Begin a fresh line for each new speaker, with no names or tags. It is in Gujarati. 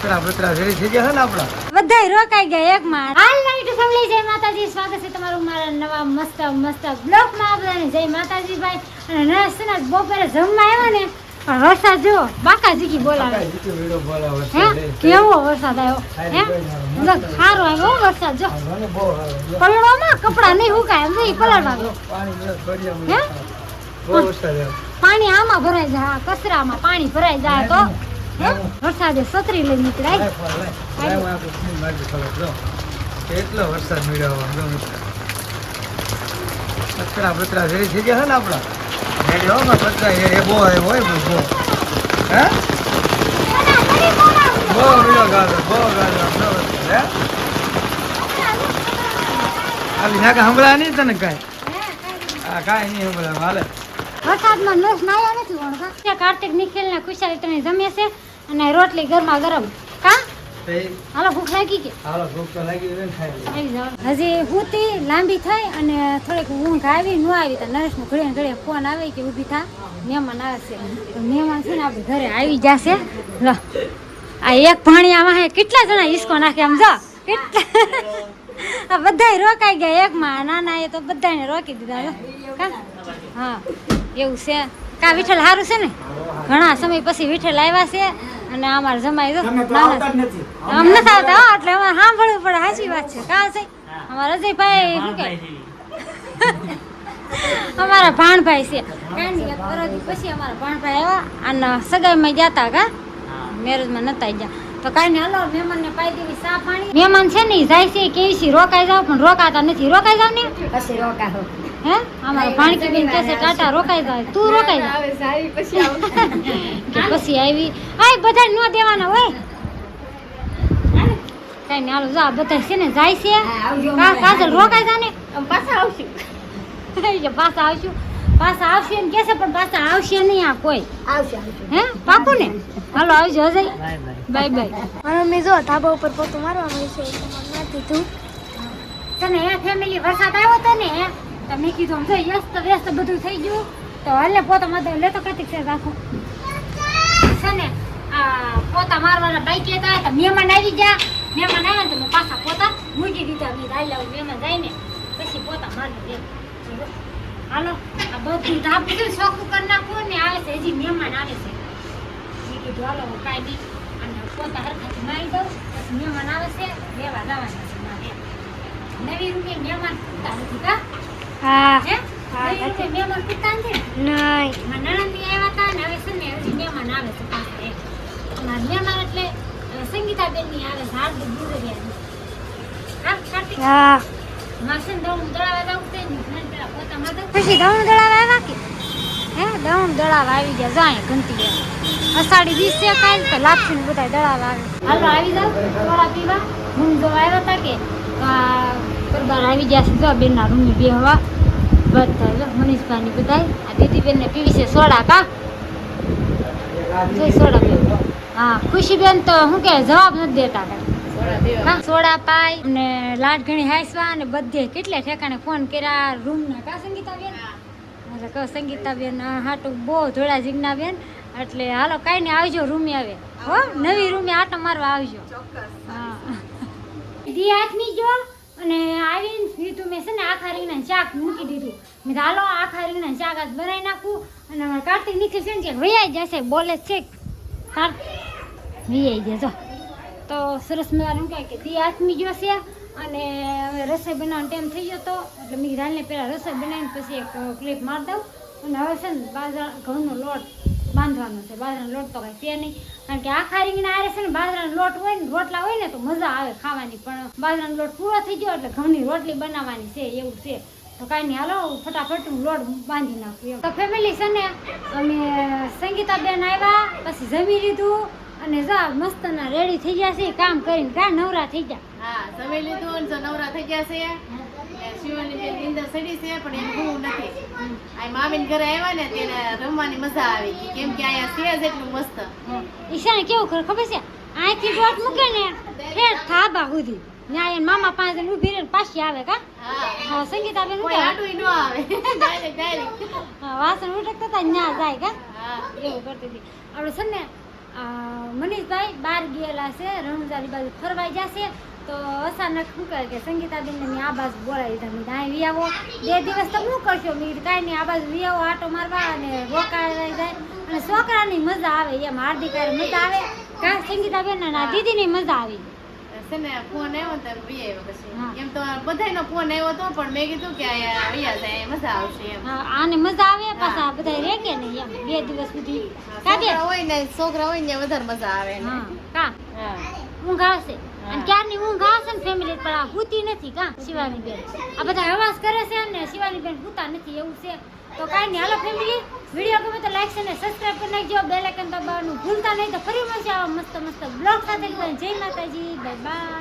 કચરા બચરા રેડી થઈ ગયા છે ને આપડા
બધાય રોકાઈ ગયા એક માં હાલ નાઈટ ફેમિલી જય માતાજી સ્વાગત છે તમારું મારા નવા મસ્ત બ્લોગ માં બધાને જય માતાજી ભાઈ અને નરેશ છે ને બપોરે જમવા આવ્યા ને પણ વરસાદ જો બાકાજી બોલાવે હે કેવો વરસાદ આવ્યો હે સારો આવ્યો વરસાદ જો પલળવામાં કપડા નહીં હુકાય એમ નહીં પલળવા ગયો પાણી આમાં ભરાઈ જાય કચરામાં પાણી ભરાઈ જાય તો વરસાદે છત્રી લઈ નીકળાય
કેટલો વરસાદ મળ્યો કચરા બચરા રેડી થઈ ગયા છે ને આપડા રેડી હો કચરા એ બહુ આવ્યો હોય બહુ હે બહુ મળ્યો ગાળો હે આલી નાકા હંભળા નહીં તને કાંઈ હા કાંઈ નહીં હંભળા હાલે
વરસાદમાં નસ નાયા નથી ઓળખા કાર્તિક નિખિલ ને ખુશાલી તને જમે છે અને રોટલી ગરમા ગરમ કા હાલો ભૂખ લાગી કે
હાલો ભૂખ તો લાગી ને ખાઈ
હજી હુતી લાંબી થઈ અને થોડીક ઊંઘ આવી ન આવી તો નરેશ નો ઘડીએ ફોન આવે કે ઊભી થા મહેમાન આવે છે તો મહેમાન છે ને આપણે ઘરે આવી જશે લો આ એક ભાણિયામાં કેટલા જણા હિસકો નાખે આમ જો કેટલા બધાય રોકાઈ ગયા એકમાં નાના એ તો બધાને રોકી દીધા કા હા એવું છે કા વિઠ્ઠલ સારું છે ને ઘણા સમય પછી વિઠ્ઠલ આવ્યા છે અને અમારે જમાઈ જો આમ નથી આવતા એટલે અમારે સાંભળવું પડે સાચી વાત છે કા છે અમારા અજયભાઈ શું કે અમારા ભાણભાઈ છે કાંઈ પછી અમારા ભાણભાઈ આવ્યા અને સગાઈમાં ગયા હતા કા મેરેજમાં નતા ગયા તો કાંઈ નહીં હલો મહેમાનને પાઈ દેવી ચા પાણી મહેમાન છે ને જાય છે કેવી છે રોકાઈ જાવ પણ રોકાતા નથી રોકાઈ જાવ ને પછી રોકાવો હે અમારા ભાણકી બેન કહે છે ટાટા રોકાઈ જાય તું રોકાઈ જા પછી આવી આય બધા નો દેવાના હોય કાંઈ નહીં હાલો જા બધા છે ને જાય છે કાજલ રોકાઈ જા ને પાછા આવશું પાછા આવશે એમ કે છે પણ પાછા આવશે નહીં આ કોઈ આવશે હે પાકું ને હાલો આવજો અજય બાય બાય
મમ્મી જો ધાબા ઉપર પોતું મારવાનું છે નથી તું
તને એ ફેમિલી વરસાદ આવ્યો તો ને તો મેં કીધું આમ જો વ્યસ્ત બધું થઈ ગયું તો હલે પોતા મારતો લેતો કાર્તિક છે રાખો છે ને આ પોતા મારવાના બાઈક લેતા તો મહેમાન આવી ગયા મહેમાન આવ્યા તો મેં પાછા પોતા મૂકી દીધા મેં હાલ આવું મહેમાન જાય ને પછી પોતા મારી દે હાલો આ બધું ધાબું છે ચોખ્ખું કરી નાખવું ને આવે છે હજી મહેમાન આવે છે મેં કીધું હાલો હું કાંઈ નહીં અને પોતા હરખાથી મારી દઉં પછી મહેમાન આવે છે લેવા જવાના છે મારે નવી રૂપે મહેમાન પૂછતા નથી કા
હા
હે મહેમાન પૂછતા નથી
નહીં
નણંદી આવ્યા હતા ને હવે છે ને હજી મહેમાન આવે છે પાછા અમારા મહેમાન એટલે સંગીતાબેન ની આવે છે હાર્દિક ગુજરિયાની હા કાર્તિક
હા
માસન દઉં દળાવા જાવ તે ને પેલા પોતા માં
પછી દઉં દળાવા આવ્યા કે હે દઉં દળાવા આવી ગયા જાય ઘંટી અષાઢી બીજ છે કાંઈ તો લાપસી ને બધા દળાવા આવે
હાલો આવી જાવ થોડા પીવા હું જો આવ્યા હતા કે પરબાર આવી ગયા છે જો બેનના રૂમની બે હવા બધા જો મનીષભાઈની બધાય આ દીદીબેનને પીવી છે સોડા કા જોઈ સોડા પીવી હા ખુશીબેન તો શું કે જવાબ નથી દેતા કાંઈ સોડા પાય અને લાટ ઘણી હાંસવા અને બધે કેટલા ઠેકાણે ફોન કર્યા રૂમના કા સંગીતાબેન એટલે કહો સંગીતાબેન હાટું બહુ ધોળા જીજ્ઞાબેન એટલે હાલો કાંઈ નહીં આવજો રૂમે આવે હો નવી રૂમે આટો મારવા આવજો હા દી હાથની જો અને આવીને સીધું મેં છે ને આખા રીંગણા શાક મૂકી દીધું મેં તો હાલો આખા રીંગણા શાક આજ બનાવી નાખું અને અમારે કાર્તિક નીકળી છે ને કે વૈયાઈ જશે બોલે છે વૈયાઈ જજો તો સરસ મજાનું કહે કે દી હાથમી ગયો છે અને હવે રસોઈ બનાવવાનો ટાઈમ થઈ ગયો હતો એટલે મેં હાલને પહેલાં રસોઈ બનાવીને પછી એક ક્લિપ મારી દઉં અને હવે છે ને બાજરા ઘઉંનો લોટ બાંધવાનો છે બાજરાનો લોટ તો કાંઈ છે નહીં કારણ કે આખા રીંગણા આરે છે ને બાજરાનો લોટ હોય ને રોટલા હોય ને તો મજા આવે ખાવાની પણ બાજરાનો લોટ પૂરો થઈ ગયો એટલે ઘઉંની રોટલી બનાવવાની છે એવું છે તો કાંઈ નહીં હાલો ફટાફટ હું લોટ બાંધી નાખું એમ તો ફેમિલી છે ને અમે સંગીતાબેન આવ્યા પછી જમી લીધું અને જા મસ્તના રેડી થઈ ગયા છે કામ કરીને કા નવરા થઈ ગયા
હા જમી લીધું અને જો નવરા થઈ ગયા છે શિવાની બેન નીંદર સડી છે પણ એમ બહુ નથી આ મામીને ઘરે આવ્યા ને તેને રમવાની મજા આવી ગઈ કેમ કે અહીંયા છે જ એટલું મસ્ત
ઈશાને કેવું ખબર છે અહીંથી દોટ મૂકે ને ફેર થાબા સુધી ન્યા એને મામા પાંચ જણ ઊભી રહીને પાછી આવે કા હા સંગીતાબેન
કોઈ આડું ન આવે ડાયરેક્ટ
વાસણ ઉટકતા હતા ન્યા જાય કા એવું કરતી હતી આપણે છે ને મનીષભાઈ બહાર ગયેલા છે, રણુજાની બાજુ ફરવાઈ જશે. તો અચાનક શું કહે કે સંગીતાબેનને મેં આ બાજુ બોલાવી દીધા. મેં અહીં વી આવો 2 દિવસ તો શું કરશો? મેં કીધું કાંઈ નહીં, આ બાજુ વી આવો, આટો મારવા અને રોકાઈ જાય અને છોકરાની મજા આવે એમ. હાર્દિકાની મજા આવે, કાં સંગીતાબેન અને દીદીની મજા આવી.
છે ને ફોન આવ્યો ને તો વી આવ્યો પછી.
હા.
એમ તો બધાયનો ફોન આવ્યો તો પણ મેં કીધું કે અહીંયા વયા જાય મજા આવશે એમ.
હા, આને મજા આવે, પાછા બધા રે કે નહીં એમ 2 દિવસ સુધી. કા બેન?
છોકરા હોય ને વધારે મજા આવે ને.
હા, કા
હા.
ઊંઘ આવશે અને ક્યારની ઊંઘ આવશે ને ફેમિલી પર આ હુતી નથી કા શિવાની બેન. આ બધા અવાજ કરે છે ને શિવાની બેન હુતા નથી એવું છે. તો કાંઈ નહીં, હાલો ફેમિલી, વિડીયો ગમે તો લાઈક અને સબસ્ક્રાઈબ કરી નાખજો, બેલ આઇકન દબાવવાનું ભૂલતા નહીં. તો ફરી મળશે આવા મસ્ત મસ્ત બ્લોગ સાથે. જય માતાજી, બાય બાય.